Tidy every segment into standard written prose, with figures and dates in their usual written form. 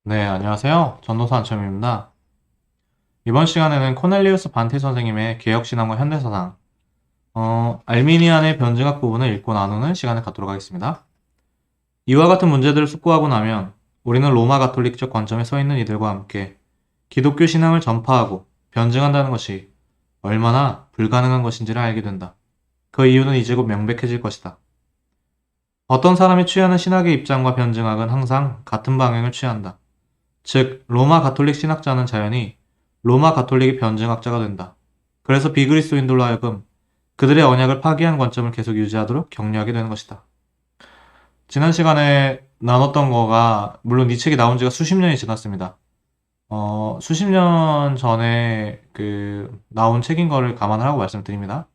네, 안녕하세요. 전도사 안철민입니다. 이번 시간에는 코넬리우스 반티 선생님의 개혁신앙과 현대사상, 알미니안의 변증학 부분을 읽고 나누는 시간을 갖도록 하겠습니다. 이와 같은 문제들을 숙고하고 나면 우리는 로마 가톨릭적 관점에 서 있는 이들과 함께 기독교 신앙을 전파하고 변증한다는 것이 얼마나 불가능한 것인지를 알게 된다. 그 이유는 이제 곧 명백해질 것이다. 어떤 사람이 취하는 신학의 입장과 변증학은 항상 같은 방향을 취한다. 즉, 로마 가톨릭 신학자는 자연히 로마 가톨릭의 변증학자가 된다. 그래서 비그리스도인들로 하여금 그들의 언약을 파기한 관점을 계속 유지하도록 격려하게 되는 것이다. 지난 시간에 나눴던 거가 물론 이 책이 나온 지가 수십 년이 지났습니다. 수십 년 전에 나온 책인 거를 감안하라고 말씀드립니다.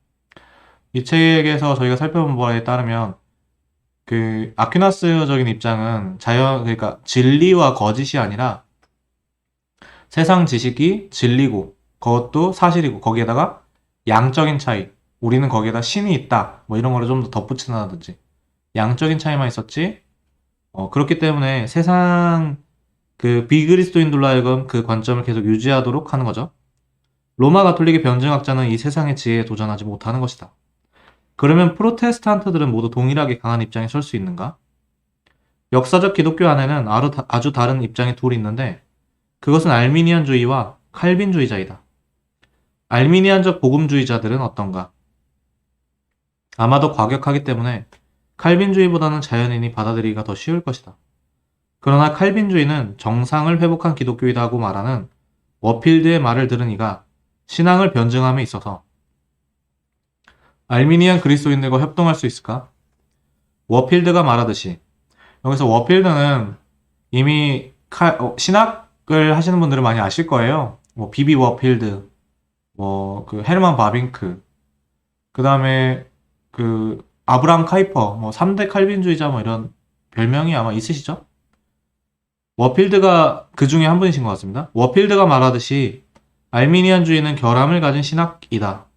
이 책에서 저희가 살펴본 바에 따르면 아퀴나스적인 입장은 그러니까 진리와 거짓이 아니라 세상 지식이 진리고 그것도 사실이고 거기에다가 양적인 차이, 우리는 거기에다 신이 있다 뭐 이런 거를 좀 더 덧붙인다든지 양적인 차이만 있었지. 그렇기 때문에 세상 비그리스도인들로 하여금 그 관점을 계속 유지하도록 하는 거죠. 로마 가톨릭의 변증학자는 이 세상의 지혜에 도전하지 못하는 것이다. 그러면 프로테스탄트들은 모두 동일하게 강한 입장에 설 수 있는가? 역사적 기독교 안에는 아주 다른 입장이 둘이 있는데 그것은 알미니안주의와 칼빈주의자이다. 알미니안적 복음주의자들은 어떤가? 아마도 과격하기 때문에 칼빈주의보다는 자연인이 받아들이기가 더 쉬울 것이다. 그러나 칼빈주의는 정상을 회복한 기독교이다고 말하는 워필드의 말을 들은 이가 신앙을 변증함에 있어서 알미니안 그리스도인들과 협동할 수 있을까? 워필드가 말하듯이 여기서 워필드는 이미 신학을 하시는 분들은 많이 아실 거예요. 뭐 비비 워필드, 헤르만 바빙크, 그 다음에 아브람 카이퍼, 3대 칼빈주의자 이런 별명이 아마 있으시죠? 워필드가 그 중에 한 분이신 것 같습니다. 워필드가 말하듯이 알미니안주의는 결함을 가진 신학이다.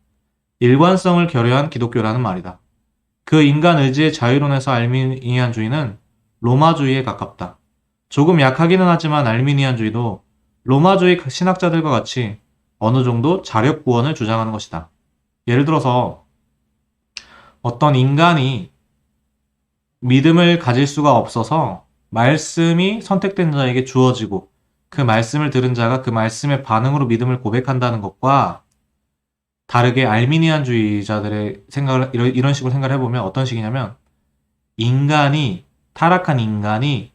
일관성을 결여한 기독교라는 말이다. 그 인간 의지의 자유론에서 알미니안주의는 로마주의에 가깝다. 조금 약하기는 하지만 알미니안주의도 로마주의 신학자들과 같이 어느 정도 자력 구원을 주장하는 것이다. 예를 들어서 어떤 인간이 믿음을 가질 수가 없어서 말씀이 선택된 자에게 주어지고 그 말씀을 들은 자가 그 말씀의 반응으로 믿음을 고백한다는 것과 다르게 알미니안주의자들의 생각을 이런 식으로 생각을 해보면 어떤 식이냐면 타락한 인간이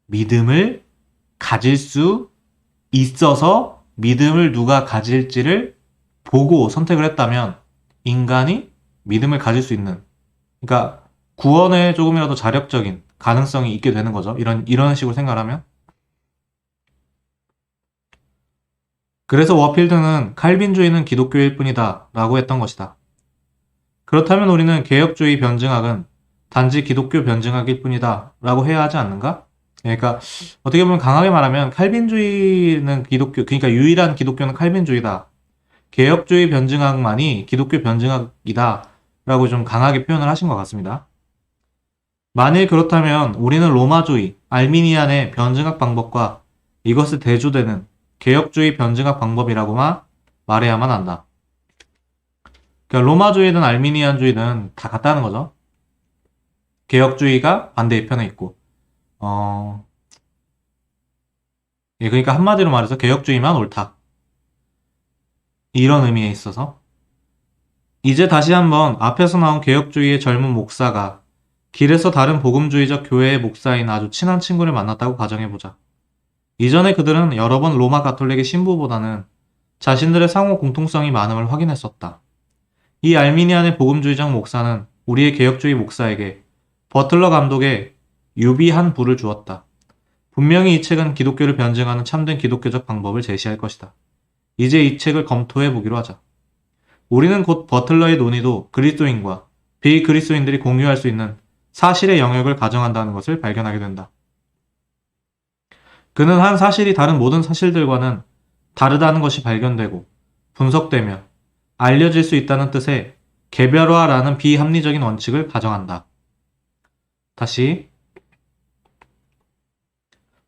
믿음을 가질 수 있어서 믿음을 누가 가질지를 보고 선택을 했다면 인간이 믿음을 가질 수 있는, 그러니까 구원에 조금이라도 자력적인 가능성이 있게 되는 거죠. 이런 식으로 생각하면. 그래서 워필드는 칼빈주의는 기독교일 뿐이다 라고 했던 것이다. 그렇다면 우리는 개혁주의 변증학은 단지 기독교 변증학일 뿐이다 라고 해야 하지 않는가? 그러니까 어떻게 보면 강하게 말하면 칼빈주의는 그러니까 유일한 기독교는 칼빈주의다. 개혁주의 변증학만이 기독교 변증학이다 라고 좀 강하게 표현을 하신 것 같습니다. 만일 그렇다면 우리는 로마주의, 알미니안의 변증학 방법과 이것을 대조되는 개혁주의 변증학 방법이라고만 말해야만 한다. 그러니까 로마주의든 알미니안주의든 다 같다는 거죠. 개혁주의가 반대의 편에 있고, 그러니까 한마디로 말해서 개혁주의만 옳다. 이런 의미에 있어서 이제 다시 한번 앞에서 나온 개혁주의의 젊은 목사가 길에서 다른 복음주의적 교회의 목사인 아주 친한 친구를 만났다고 가정해보자. 이전에 그들은 여러 번 로마 가톨릭의 신부보다는 자신들의 상호 공통성이 많음을 확인했었다. 이 알미니안의 복음주의적 목사는 우리의 개혁주의 목사에게 버틀러 감독의 유비한 부를 주었다. 분명히 이 책은 기독교를 변증하는 참된 기독교적 방법을 제시할 것이다. 이제 이 책을 검토해 보기로 하자. 우리는 곧 버틀러의 논의도 그리스도인과 비그리스도인들이 공유할 수 있는 사실의 영역을 가정한다는 것을 발견하게 된다. 그는 한 사실이 다른 모든 사실들과는 다르다는 것이 발견되고 분석되며 알려질 수 있다는 뜻의 개별화라는 비합리적인 원칙을 가정한다. 다시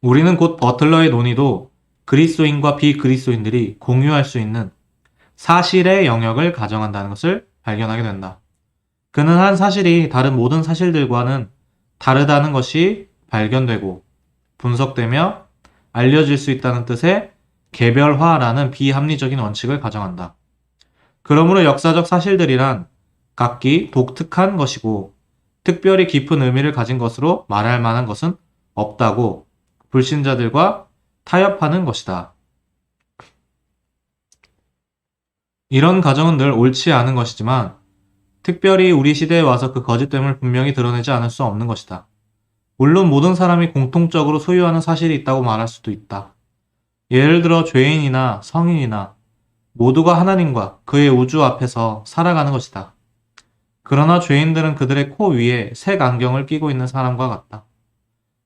우리는 곧 버틀러의 논의도 그리스도인과 비그리스도인들이 공유할 수 있는 사실의 영역을 가정한다는 것을 발견하게 된다. 그는 한 사실이 다른 모든 사실들과는 다르다는 것이 발견되고 분석되며 알려질 수 있다는 뜻의 개별화라는 비합리적인 원칙을 가정한다. 그러므로 역사적 사실들이란 각기 독특한 것이고 특별히 깊은 의미를 가진 것으로 말할 만한 것은 없다고 불신자들과 타협하는 것이다. 이런 가정은 늘 옳지 않은 것이지만 특별히 우리 시대에 와서 그 거짓됨을 분명히 드러내지 않을 수 없는 것이다. 물론 모든 사람이 공통적으로 소유하는 사실이 있다고 말할 수도 있다. 예를 들어 죄인이나 성인이나 모두가 하나님과 그의 우주 앞에서 살아가는 것이다. 그러나 죄인들은 그들의 코 위에 색 안경을 끼고 있는 사람과 같다.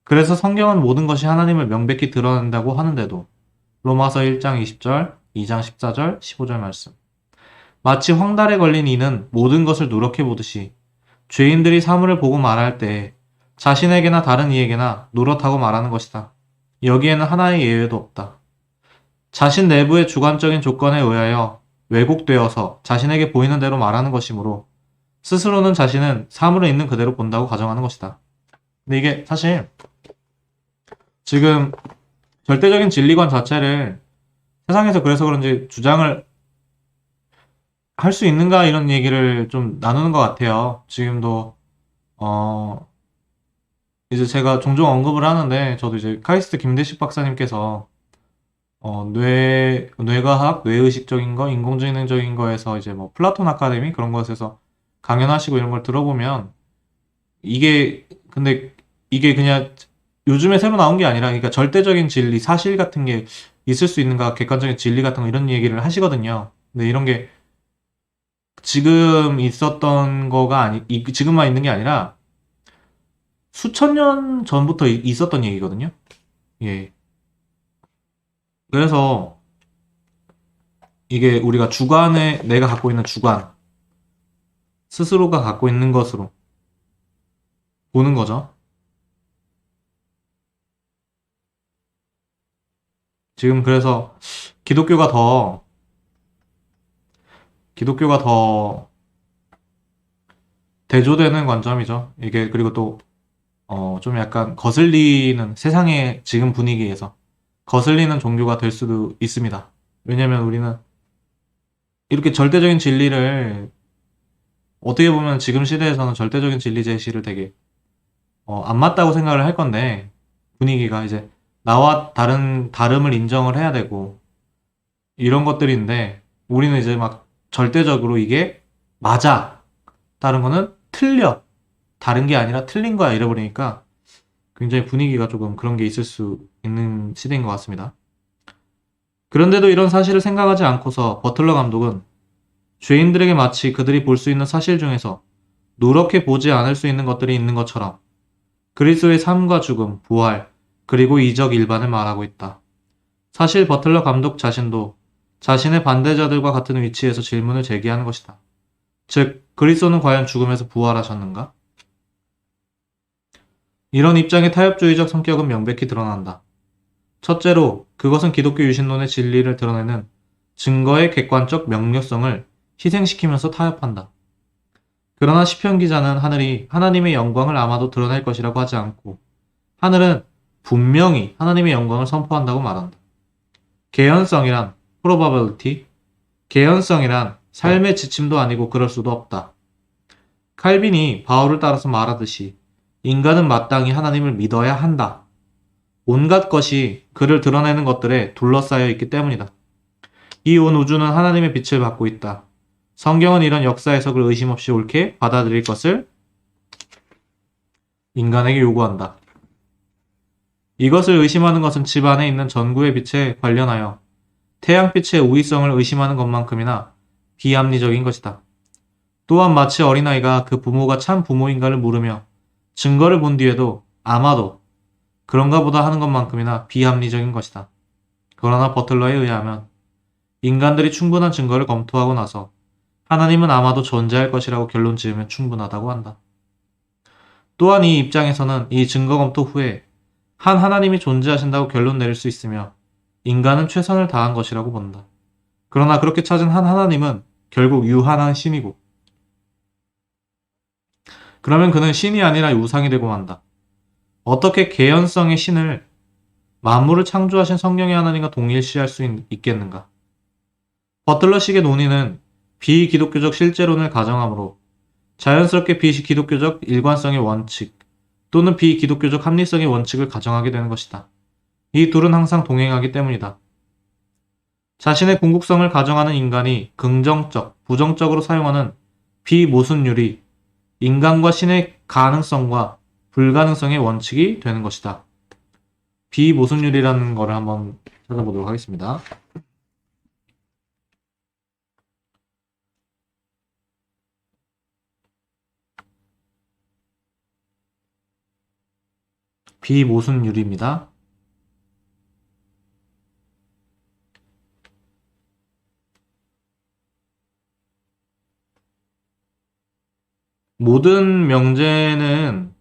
그래서 성경은 모든 것이 하나님을 명백히 드러낸다고 하는데도 로마서 1장 20절, 2장 14절, 15절 말씀. 마치 황달에 걸린 이는 모든 것을 누렇게 보듯이 죄인들이 사물을 보고 말할 때 자신에게나 다른 이에게나 누렇다고 말하는 것이다. 여기에는 하나의 예외도 없다. 자신 내부의 주관적인 조건에 의하여 왜곡되어서 자신에게 보이는 대로 말하는 것이므로 스스로는 자신은 사물을 있는 그대로 본다고 가정하는 것이다. 근데 이게 사실 지금 절대적인 진리관 자체를 세상에서 그래서 그런지 주장을 할 수 있는가 이런 얘기를 좀 나누는 것 같아요. 지금도 이제 제가 종종 언급을 하는데 저도 이제 카이스트 김대식 박사님께서 뇌과학, 뇌의식적인 거, 인공지능적인 거에서 이제 뭐 플라톤 아카데미 그런 것에서 강연하시고 이런 걸 들어보면 근데 이게 그냥 요즘에 새로 나온 게 아니라 그러니까 절대적인 진리, 사실 같은 게 있을 수 있는가, 객관적인 진리 같은 거 이런 얘기를 하시거든요. 근데 이런 게 지금 있었던 거가 지금만 있는 게 아니라 수천 년 전부터 있었던 얘기거든요. 예. 그래서 이게 우리가 내가 갖고 있는 주관, 스스로가 갖고 있는 것으로 보는 거죠. 지금 그래서 기독교가 더 대조되는 관점이죠. 이게 그리고 또 좀 약간 거슬리는 세상의 지금 분위기에서 거슬리는 종교가 될 수도 있습니다. 왜냐면 우리는 이렇게 절대적인 진리를 어떻게 보면 지금 시대에서는 절대적인 진리 제시를 되게 안 맞다고 생각을 할 건데 분위기가 이제 나와 다름을 인정을 해야 되고 이런 것들인데 우리는 이제 막 절대적으로 이게 맞아. 다른 거는 틀려. 다른 게 아니라 틀린 거야. 이래버리니까 굉장히 분위기가 조금 그런 게 있을 수 있는 시대인 것 같습니다. 그런데도 이런 사실을 생각하지 않고서 버틀러 감독은 죄인들에게 마치 그들이 볼 수 있는 사실 중에서 누렇게 보지 않을 수 있는 것들이 있는 것처럼 그리스도의 삶과 죽음, 부활, 그리고 이적 일반을 말하고 있다. 사실 버틀러 감독 자신도 자신의 반대자들과 같은 위치에서 질문을 제기하는 것이다. 즉, 그리스도는 과연 죽음에서 부활하셨는가? 이런 입장의 타협주의적 성격은 명백히 드러난다. 첫째로, 그것은 기독교 유신론의 진리를 드러내는 증거의 객관적 명료성을 희생시키면서 타협한다. 그러나 시편 기자는 하늘이 하나님의 영광을 아마도 드러낼 것이라고 하지 않고 하늘은 분명히 하나님의 영광을 선포한다고 말한다. 개연성이란 probability, 개연성이란 삶의 지침도 아니고 그럴 수도 없다. 칼빈이 바울을 따라서 말하듯이 인간은 마땅히 하나님을 믿어야 한다. 온갖 것이 그를 드러내는 것들에 둘러싸여 있기 때문이다. 이 온 우주는 하나님의 빛을 받고 있다. 성경은 이런 역사 해석을 의심 없이 옳게 받아들일 것을 인간에게 요구한다. 이것을 의심하는 것은 집안에 있는 전구의 빛에 관련하여 태양빛의 우위성을 의심하는 것만큼이나 비합리적인 것이다. 또한 마치 어린아이가 그 부모가 참 부모인가를 물으며 증거를 본 뒤에도 아마도 그런가 보다 하는 것만큼이나 비합리적인 것이다. 그러나 버틀러에 의하면 인간들이 충분한 증거를 검토하고 나서 하나님은 아마도 존재할 것이라고 결론 지으면 충분하다고 한다. 또한 이 입장에서는 이 증거 검토 후에 한 하나님이 존재하신다고 결론 내릴 수 있으며 인간은 최선을 다한 것이라고 본다. 그러나 그렇게 찾은 한 하나님은 결국 유한한 신이고 그러면 그는 신이 아니라 우상이 되고 만다. 어떻게 개연성의 신을 만물을 창조하신 성령의 하나님과 동일시할 수 있겠는가? 버틀러식의 논의는 비기독교적 실제론을 가정하므로 자연스럽게 비기독교적 일관성의 원칙 또는 비기독교적 합리성의 원칙을 가정하게 되는 것이다. 이 둘은 항상 동행하기 때문이다. 자신의 궁극성을 가정하는 인간이 긍정적, 부정적으로 사용하는 비모순율이 인간과 신의 가능성과 불가능성의 원칙이 되는 것이다. 비모순율이라는 거를 한번 찾아보도록 하겠습니다. 비모순율입니다. 모든 명제는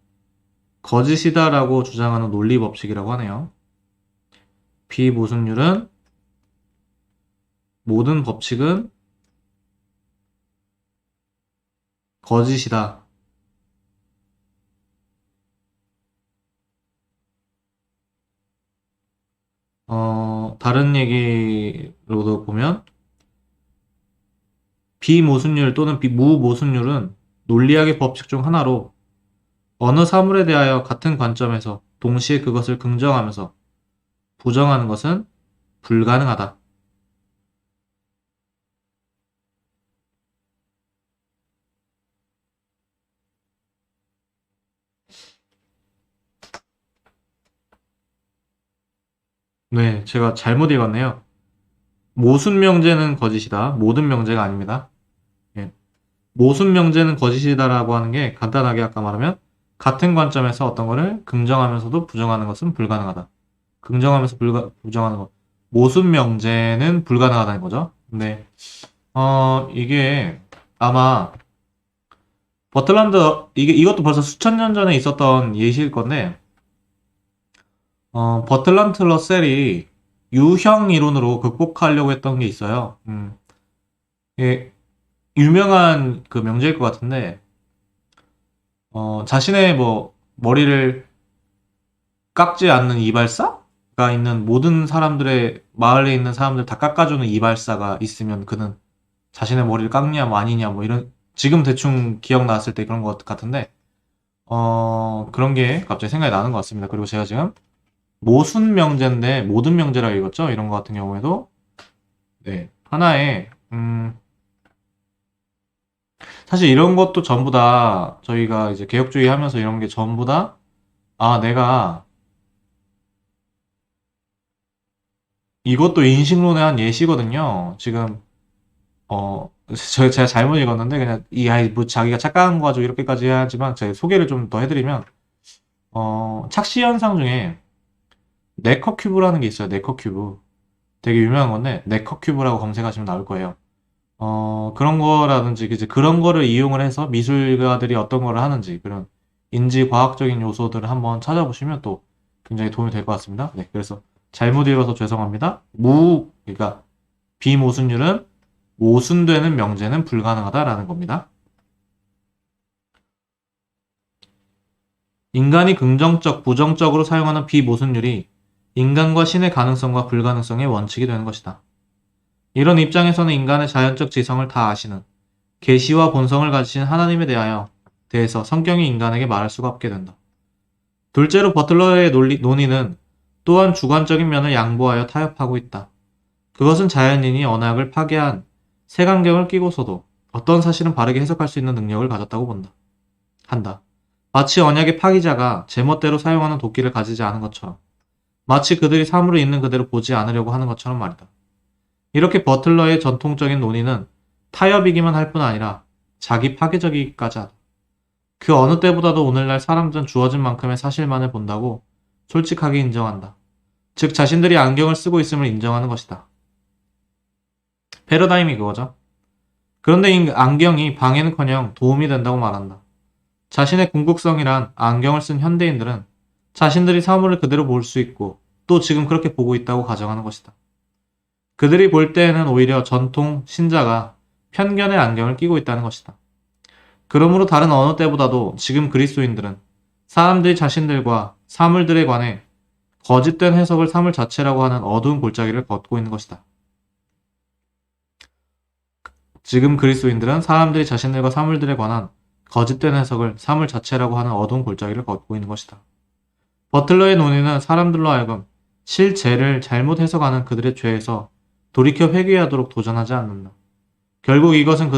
거짓이다라고 주장하는 논리 법칙이라고 하네요. 비모순율은 모든 법칙은 거짓이다. 다른 얘기로도 보면 비모순율 또는 무모순율은 논리학의 법칙 중 하나로 어느 사물에 대하여 같은 관점에서 동시에 그것을 긍정하면서 부정하는 것은 불가능하다. 네, 제가 잘못 읽었네요. 모순 명제는 거짓이다. 모든 명제가 아닙니다. 예. 모순 명제는 거짓이다라고 하는 게 간단하게 아까 말하면 같은 관점에서 어떤 거를 긍정하면서도 부정하는 것은 불가능하다. 긍정하면서 부정하는 것. 모순 명제는 불가능하다는 거죠. 근데 이게 아마 버틀란드 이것도 벌써 수천 년 전에 있었던 예시일 건데 버틀란드 러셀이 유형 이론으로 극복하려고 했던 게 있어요. 예, 유명한 그 명제일 것 같은데 자신의 뭐 머리를 깎지 않는 이발사가 있는 모든 사람들의 마을에 있는 사람들 다 깎아주는 이발사가 있으면 그는 자신의 머리를 깎냐 뭐 아니냐 뭐 이런 지금 대충 기억났을 때 그런 것 같은데 그런 게 갑자기 생각이 나는 것 같습니다. 그리고 제가 지금 모순 명제인데 모든 명제라고 읽었죠? 이런 것 같은 경우에도 네 하나의 사실 이런 것도 전부 다 저희가 이제 개혁주의 하면서 이런 게 전부 다 내가 이것도 인식론의 한 예시거든요. 지금 제가 잘못 읽었는데 그냥 이 아이 뭐 자기가 착각한 거 가지고 이렇게까지 해야지만 제가 소개를 좀 더 해드리면 착시 현상 중에 네커 큐브라는 게 있어요. 네커 큐브 되게 유명한 건데 네커 큐브라고 검색하시면 나올 거예요. 그런 거라든지 이제 그런 거를 이용을 해서 미술가들이 어떤 거를 하는지 그런 인지 과학적인 요소들을 한번 찾아보시면 또 굉장히 도움이 될 것 같습니다. 네, 그래서 잘못 읽어서 죄송합니다. 그러니까 비모순율은 모순되는 명제는 불가능하다라는 겁니다. 인간이 긍정적, 부정적으로 사용하는 비모순율이 인간과 신의 가능성과 불가능성의 원칙이 되는 것이다. 이런 입장에서는 인간의 자연적 지성을 다 아시는 계시와 본성을 가지신 하나님에 대해서 성경이 인간에게 말할 수가 없게 된다. 둘째로 버틀러의 논의는 또한 주관적인 면을 양보하여 타협하고 있다. 그것은 자연인이 언약을 파괴한 색안경을 끼고서도 어떤 사실은 바르게 해석할 수 있는 능력을 가졌다고 한다. 마치 언약의 파기자가 제멋대로 사용하는 도끼를 가지지 않은 것처럼 마치 그들이 사물을 있는 그대로 보지 않으려고 하는 것처럼 말이다. 이렇게 버틀러의 전통적인 논의는 타협이기만 할 뿐 아니라 자기 파괴적이기까지 하다. 그 어느 때보다도 오늘날 사람들은 주어진 만큼의 사실만을 본다고 솔직하게 인정한다. 즉 자신들이 안경을 쓰고 있음을 인정하는 것이다. 패러다임이 그거죠. 그런데 이 안경이 방해는커녕 도움이 된다고 말한다. 자신의 궁극성이란 안경을 쓴 현대인들은 자신들이 사물을 그대로 볼 수 있고 또 지금 그렇게 보고 있다고 가정하는 것이다. 그들이 볼 때에는 오히려 전통 신자가 편견의 안경을 끼고 있다는 것이다. 그러므로 다른 어느 때보다도 지금 그리스도인들은 사람들이 자신들과 사물들에 관해 거짓된 해석을 사물 자체라고 하는 어두운 골짜기를 걷고 있는 것이다. 지금 그리스도인들은 사람들이 자신들과 사물들에 관한 거짓된 해석을 사물 자체라고 하는 어두운 골짜기를 걷고 있는 것이다. 버틀러의 논의는 사람들로 하여금 실제를 잘못 해석하는 그들의 죄에서 돌이켜 회개하도록 도전하지 않는다. 결국 이것은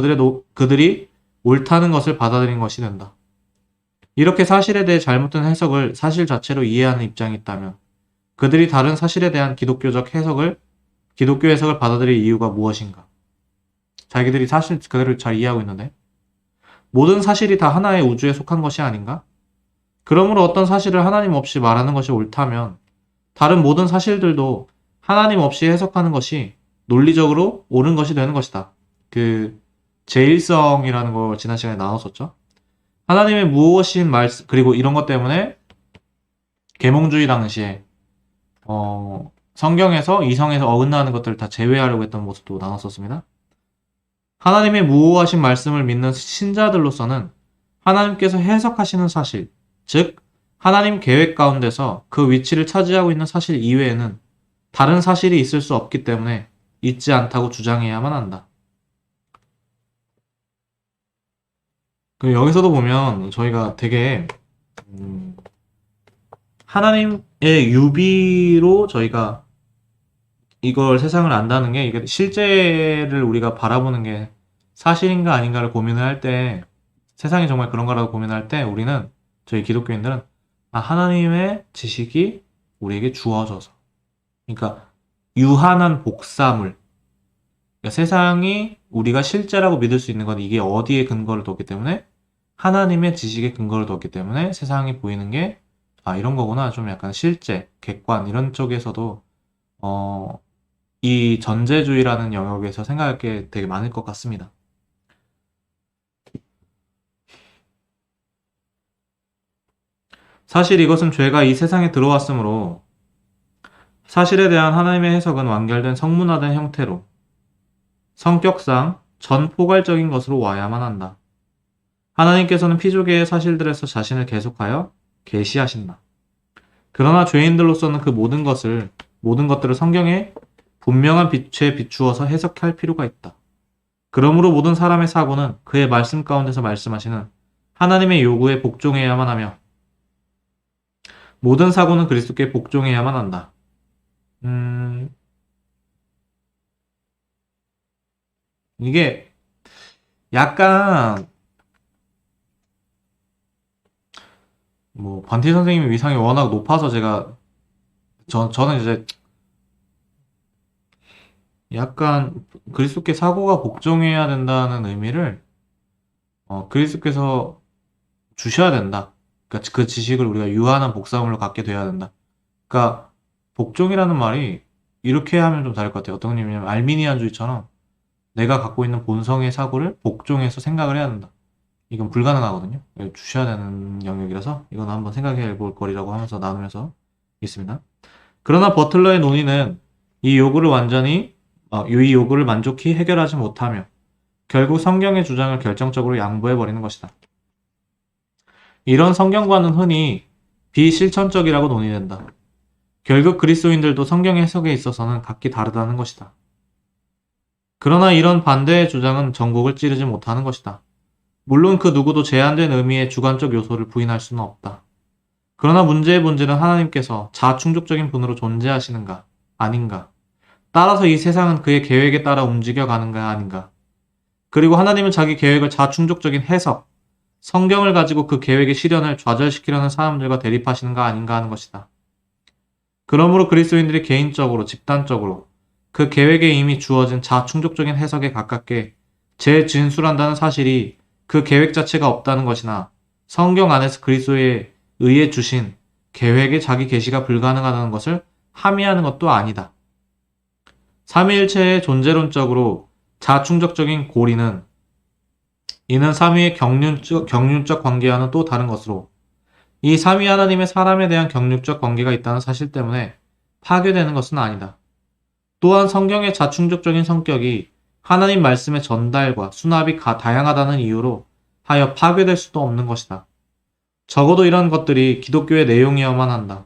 그들이 옳다는 것을 받아들인 것이 된다. 이렇게 사실에 대해 잘못된 해석을 사실 자체로 이해하는 입장이 있다면 그들이 다른 사실에 대한 기독교 해석을 받아들일 이유가 무엇인가? 자기들이 사실 그대로 잘 이해하고 있는데 모든 사실이 다 하나의 우주에 속한 것이 아닌가? 그러므로 어떤 사실을 하나님 없이 말하는 것이 옳다면 다른 모든 사실들도 하나님 없이 해석하는 것이 논리적으로 옳은 것이 되는 것이다. 제일성이라는 걸 지난 시간에 나눴었죠. 하나님의 무엇인 말씀, 그리고 이런 것 때문에 계몽주의 당시에 성경에서 이성에서 어긋나는 것들을 다 제외하려고 했던 모습도 나눴었습니다. 하나님의 무오하신 말씀을 믿는 신자들로서는 하나님께서 해석하시는 사실, 즉 하나님 계획 가운데서 그 위치를 차지하고 있는 사실 이외에는 다른 사실이 있을 수 없기 때문에 있지 않다고 주장해야만 한다. 여기서도 보면 저희가 되게 하나님의 유비로 저희가 이걸 세상을 안다는 게 이게 실제를 우리가 바라보는 게 사실인가 아닌가를 고민을 할 때 세상이 정말 그런가라고 고민할 때 우리는 저희 기독교인들은 하나님의 지식이 우리에게 주어져서 그러니까 유한한 복사물 그러니까 세상이 우리가 실제라고 믿을 수 있는 건 이게 어디에 근거를 뒀기 때문에 하나님의 지식에 근거를 뒀기 때문에 세상이 보이는 게 이런 거구나 좀 약간 실제, 객관 이런 쪽에서도 이 전제주의라는 영역에서 생각할 게 되게 많을 것 같습니다. 사실 이것은 죄가 이 세상에 들어왔으므로 사실에 대한 하나님의 해석은 완결된 성문화된 형태로 성격상 전포괄적인 것으로 와야만 한다. 하나님께서는 피조계의 사실들에서 자신을 계속하여 계시하신다. 그러나 죄인들로서는 그 모든 것들을 성경의 분명한 빛에 비추어서 해석할 필요가 있다. 그러므로 모든 사람의 사고는 그의 말씀 가운데서 말씀하시는 하나님의 요구에 복종해야만 하며 모든 사고는 그리스도께 복종해야만 한다. 이게 약간 반티 선생님의 위상이 워낙 높아서 저는 이제 약간 그리스도께 사고가 복종해야 된다는 의미를 그리스도께서 주셔야 된다. 그러니까 그 지식을 우리가 유한한 복사물로 갖게 돼야 된다. 그러니까 복종이라는 말이 이렇게 하면 좀 다를 것 같아요. 어떤 의미냐면 알미니안주의처럼 내가 갖고 있는 본성의 사고를 복종해서 생각을 해야 된다. 이건 불가능하거든요. 주셔야 되는 영역이라서 이건 한번 생각해 볼 거리라고 하면서 나누면서 있습니다. 그러나 버틀러의 논의는 이 요구를 만족히 해결하지 못하며 결국 성경의 주장을 결정적으로 양보해 버리는 것이다. 이런 성경과는 흔히 비실천적이라고 논의된다. 결국 그리스도인들도 성경의 해석에 있어서는 각기 다르다는 것이다. 그러나 이런 반대의 주장은 전곡을 찌르지 못하는 것이다. 물론 그 누구도 제한된 의미의 주관적 요소를 부인할 수는 없다. 그러나 문제의 본질은 하나님께서 자충족적인 분으로 존재하시는가, 아닌가. 따라서 이 세상은 그의 계획에 따라 움직여가는가, 아닌가. 그리고 하나님은 자기 계획을 자충족적인 해석, 성경을 가지고 그 계획의 실현을 좌절시키려는 사람들과 대립하시는가, 아닌가 하는 것이다. 그러므로 그리스도인들이 개인적으로, 집단적으로 그 계획에 이미 주어진 자충족적인 해석에 가깝게 재진술한다는 사실이 그 계획 자체가 없다는 것이나 성경 안에서 그리스도에 의해 주신 계획의 자기 계시가 불가능하다는 것을 함의하는 것도 아니다. 삼위일체의 존재론적으로 자충족적인 고리는 이는 삼위의 경륜적 관계와는 또 다른 것으로 이 삼위 하나님의 사람에 대한 경륜적 관계가 있다는 사실 때문에 파괴되는 것은 아니다. 또한 성경의 자충족적인 성격이 하나님 말씀의 전달과 수납이 다양하다는 이유로 하여 파괴될 수도 없는 것이다. 적어도 이런 것들이 기독교의 내용이어야만 한다.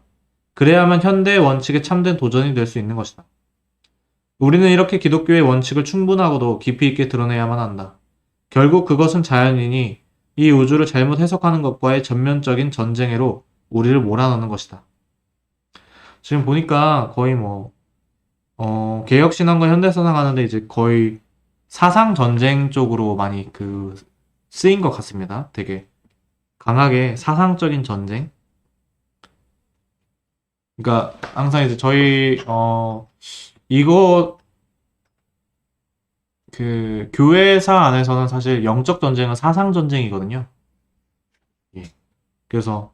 그래야만 현대의 원칙에 참된 도전이 될 수 있는 것이다. 우리는 이렇게 기독교의 원칙을 충분하고도 깊이 있게 드러내야만 한다. 결국 그것은 자연인이 이 우주를 잘못 해석하는 것과의 전면적인 전쟁으로 우리를 몰아넣는 것이다. 지금 보니까 거의 개혁신앙과 현대사상 하는데 이제 거의 사상 전쟁 쪽으로 많이 쓰인 것 같습니다. 되게 강하게 사상적인 전쟁. 그러니까 항상 이제 이거 교회사 안에서는 사실 영적 전쟁은 사상 전쟁이거든요. 예. 그래서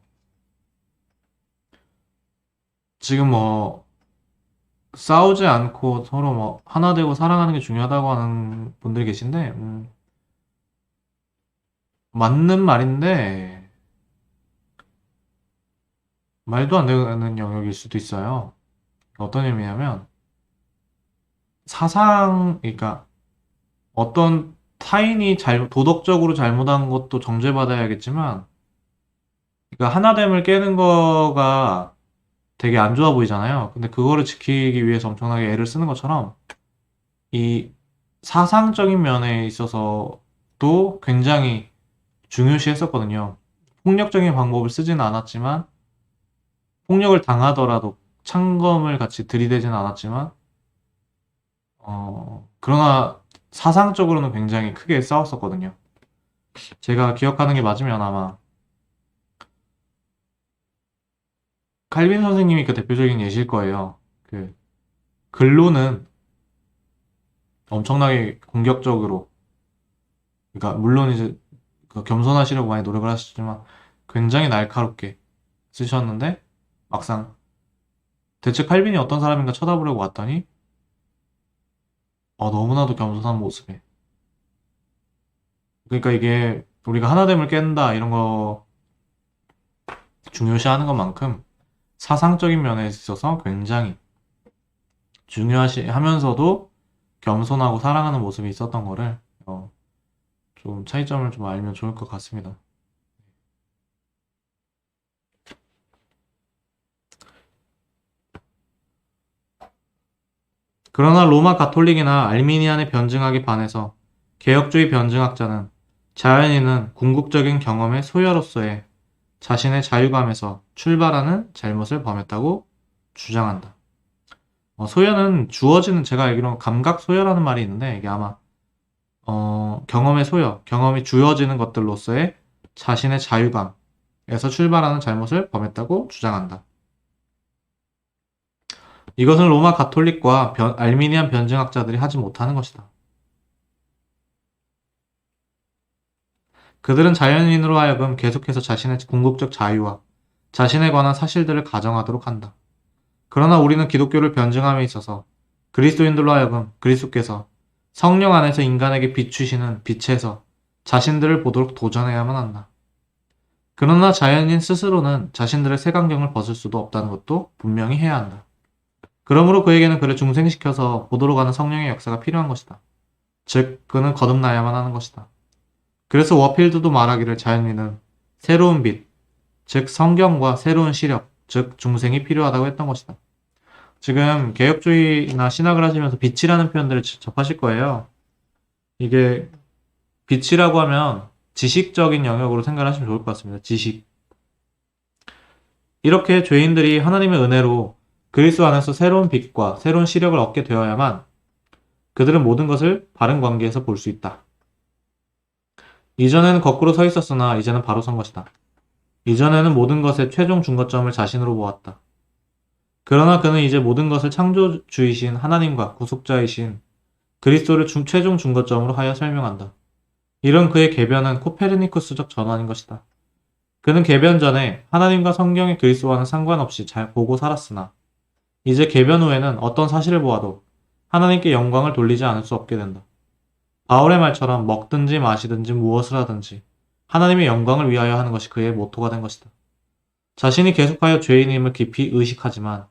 지금 싸우지 않고 서로 하나 되고 사랑하는 게 중요하다고 하는 분들이 계신데, 맞는 말인데, 말도 안 되는 영역일 수도 있어요. 어떤 의미냐면, 그러니까 어떤 타인이 도덕적으로 잘못한 것도 정죄받아야겠지만, 그러니까 하나됨을 깨는 거가 되게 안 좋아 보이잖아요. 근데 그거를 지키기 위해서 엄청나게 애를 쓰는 것처럼, 이 사상적인 면에 있어서도 굉장히 중요시 했었거든요. 폭력적인 방법을 쓰지는 않았지만, 폭력을 당하더라도 창검을 같이 들이대지는 않았지만, 그러나 사상적으로는 굉장히 크게 싸웠었거든요. 제가 기억하는 게 맞으면 아마 칼빈 선생님이 그 대표적인 예시일 거예요. 글로는 엄청나게 공격적으로, 그러니까 물론 이제 겸손하시려고 많이 노력을 하셨지만 굉장히 날카롭게 쓰셨는데 막상 대체 칼빈이 어떤 사람인가 쳐다보려고 왔더니 너무나도 겸손한 모습에, 그러니까 이게 우리가 하나됨을 깬다 이런 거 중요시하는 것만큼 사상적인 면에 있어서 굉장히 중요하시 하면서도 겸손하고 사랑하는 모습이 있었던 거를 좀 차이점을 좀 알면 좋을 것 같습니다. 그러나 로마 가톨릭이나 알미니안의 변증학에 반해서 개혁주의 변증학자는 자연인은 궁극적인 경험의 소여로서의 자신의 자유감에서 출발하는 잘못을 범했다고 주장한다. 소여는 주어지는, 제가 알기로는 감각 소여라는 말이 있는데 이게 아마 경험의 소여, 경험이 주어지는 것들로서의 자신의 자유감에서 출발하는 잘못을 범했다고 주장한다. 이것은 로마 가톨릭과 알미니안 변증학자들이 하지 못하는 것이다. 그들은 자연인으로 하여금 계속해서 자신의 궁극적 자유와 자신에 관한 사실들을 가정하도록 한다. 그러나 우리는 기독교를 변증함에 있어서 그리스도인들로 하여금 그리스도께서 성령 안에서 인간에게 비추시는 빛에서 자신들을 보도록 도전해야만 한다. 그러나 자연인 스스로는 자신들의 색안경을 벗을 수도 없다는 것도 분명히 해야 한다. 그러므로 그에게는 그를 중생시켜서 보도록 하는 성령의 역사가 필요한 것이다. 즉, 그는 거듭나야만 하는 것이다. 그래서 워필드도 말하기를 자연인은 새로운 빛, 즉 성경과 새로운 시력, 즉 중생이 필요하다고 했던 것이다. 지금 개혁주의나 신학을 하시면서 빛이라는 표현들을 접하실 거예요. 이게 빛이라고 하면 지식적인 영역으로 생각하시면 좋을 것 같습니다. 지식. 이렇게 죄인들이 하나님의 은혜로 그리스도 안에서 새로운 빛과 새로운 시력을 얻게 되어야만 그들은 모든 것을 바른 관계에서 볼 수 있다. 이전에는 거꾸로 서 있었으나 이제는 바로 선 것이다. 이전에는 모든 것의 최종 중거점을 자신으로 보았다. 그러나 그는 이제 모든 것을 창조주이신 하나님과 구속자이신 그리스도를 최종 중거점으로 하여 설명한다. 이런 그의 개변은 코페르니쿠스적 전환인 것이다. 그는 개변 전에 하나님과 성경의 그리스도와는 상관없이 잘 보고 살았으나 이제 개변 후에는 어떤 사실을 보아도 하나님께 영광을 돌리지 않을 수 없게 된다. 바울의 말처럼 먹든지 마시든지 무엇을 하든지 하나님의 영광을 위하여 하는 것이 그의 모토가 된 것이다. 자신이 계속하여 죄인임을 깊이 의식하지만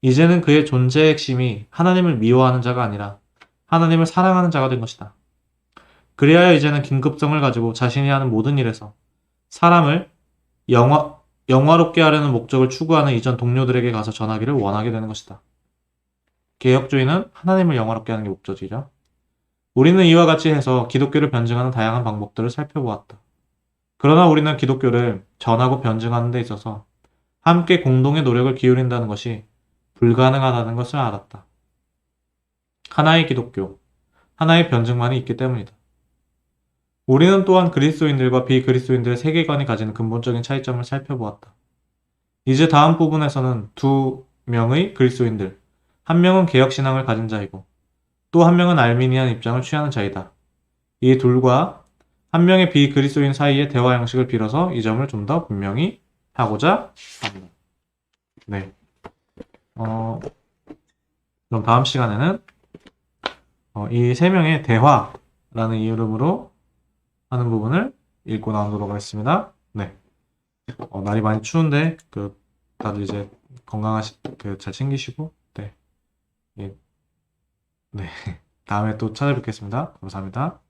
이제는 그의 존재의 핵심이 하나님을 미워하는 자가 아니라 하나님을 사랑하는 자가 된 것이다. 그리하여 이제는 긴급성을 가지고 자신이 하는 모든 일에서 사람을 영화롭게 하려는 목적을 추구하는 이전 동료들에게 가서 전하기를 원하게 되는 것이다. 개혁주의는 하나님을 영화롭게 하는 게 목적이죠. 우리는 이와 같이 해서 기독교를 변증하는 다양한 방법들을 살펴보았다. 그러나 우리는 기독교를 전하고 변증하는 데 있어서 함께 공동의 노력을 기울인다는 것이 불가능하다는 것을 알았다. 하나의 기독교, 하나의 변증만이 있기 때문이다. 우리는 또한 그리스도인들과 비그리스도인들의 세계관이 가지는 근본적인 차이점을 살펴보았다. 이제 다음 부분에서는 두 명의 그리스도인들, 한 명은 개혁신앙을 가진 자이고 또 한 명은 알미니안 입장을 취하는 자이다. 이 둘과 한 명의 비그리스도인 사이의 대화 양식을 빌어서 이 점을 좀 더 분명히 하고자 합니다. 네. 그럼 다음 시간에는 이 세 명의 대화라는 이름으로 하는 부분을 읽고 나오도록 하겠습니다. 네. 날이 많이 추운데 다들 이제 잘 챙기시고 네. 예. 네. 다음에 또 찾아뵙겠습니다. 감사합니다.